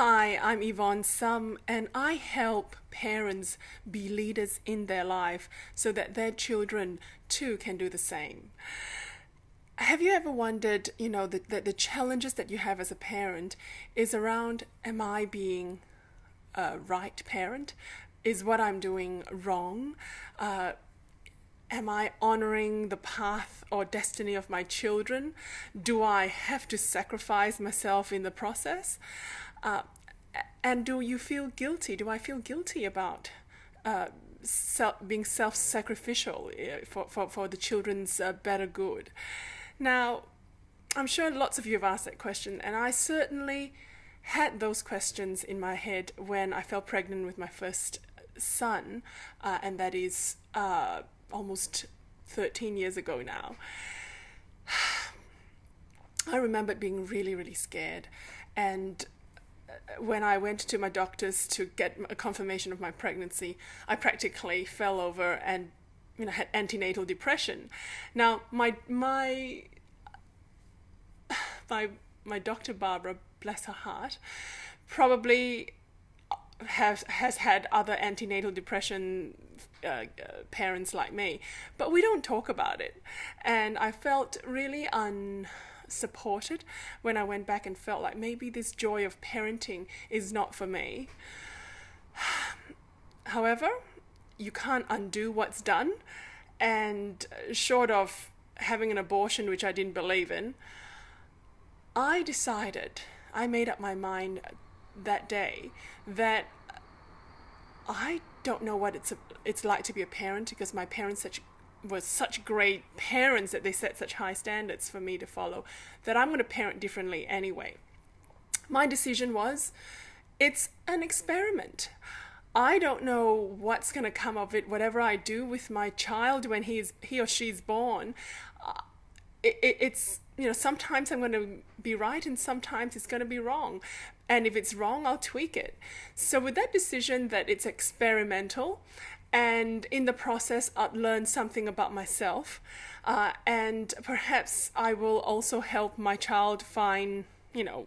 Hi, I'm Yvonne Sum, and I help parents be leaders in their life so that their children too can do the same. Have you ever wondered, that the challenges that you have as a parent is around, am I being a right parent? Is what I'm doing wrong? Am I honoring the path or destiny of my children? Do I have to sacrifice myself in the process? And do you feel guilty? Do I feel guilty about being self-sacrificial for the children's better good? Now, I'm sure lots of you have asked that question, and I certainly had those questions in my head when I fell pregnant with my first son, and that is almost 13 years ago now. I remembered being really, really scared, and when I went to my doctors to get a confirmation of my pregnancy, I practically fell over and had antenatal depression. Now, my doctor Barbara, bless her heart, probably has had other antenatal depression parents like me, but we don't talk about it. And I felt really unsupported when I went back and felt like maybe this joy of parenting is not for me. However, you can't undo what's done, and short of having an abortion, which I didn't believe in, I made up my mind that day that I don't know what it's like to be a parent, because my parents were such great parents that they set such high standards for me to follow, that I'm going to parent differently anyway. My decision was, it's an experiment. I don't know what's going to come of it. Whatever I do with my child when he or she's born, it's sometimes I'm going to be right and sometimes it's going to be wrong. And if it's wrong, I'll tweak it. So with that decision that it's experimental, and in the process I'll learn something about myself, and perhaps I will also help my child find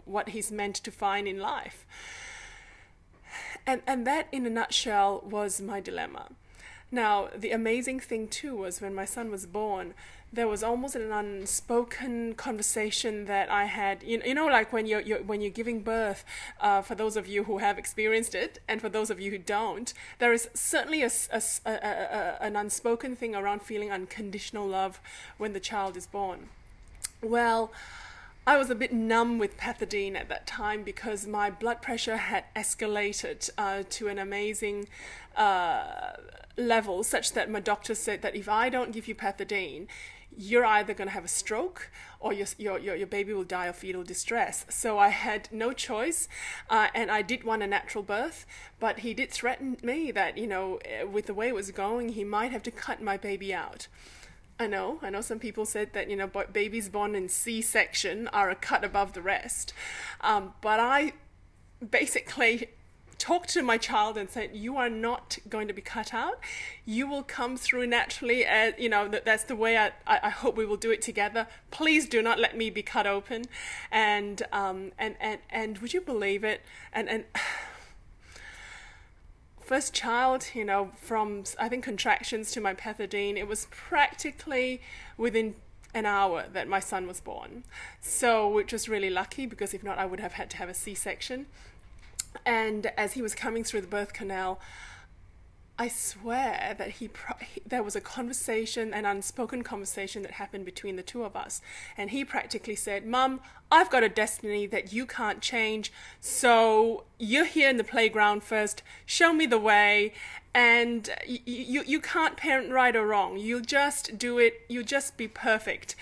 what he's meant to find in life. And that in a nutshell was my dilemma. Now, the amazing thing too was when my son was born, there was almost an unspoken conversation that I had. Like when you're giving birth, for those of you who have experienced it, and for those of you who don't, there is certainly an unspoken thing around feeling unconditional love when the child is born. Well, I was a bit numb with Pethidine at that time because my blood pressure had escalated to an amazing level, such that my doctor said that if I don't give you Pethidine, you're either going to have a stroke or your baby will die of fetal distress. So I had no choice, and I did want a natural birth, but he did threaten me that, with the way it was going, he might have to cut my baby out. I know some people said that, babies born in C-section are a cut above the rest. But I basically talked to my child and said, you are not going to be cut out. You will come through naturally. That's the way I hope we will do it together. Please do not let me be cut open. And would you believe it? And first child, from I think contractions to my Pethidine, it was practically within an hour that my son was born. So, which was really lucky, because if not, I would have had to have a C-section. And as he was coming through the birth canal, I swear that there was a conversation, an unspoken conversation that happened between the two of us. And he practically said, Mum, I've got a destiny that you can't change. So you're here in the playground first. Show me the way. And you can't parent right or wrong. You'll just do it. You'll just be perfect.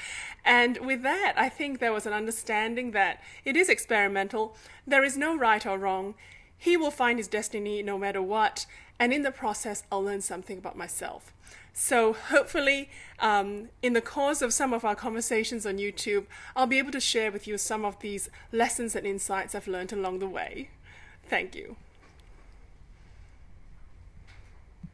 And with that, I think there was an understanding that it is experimental. There is no right or wrong. He will find his destiny no matter what. And in the process, I'll learn something about myself. So hopefully, in the course of some of our conversations on YouTube, I'll be able to share with you some of these lessons and insights I've learned along the way. Thank you.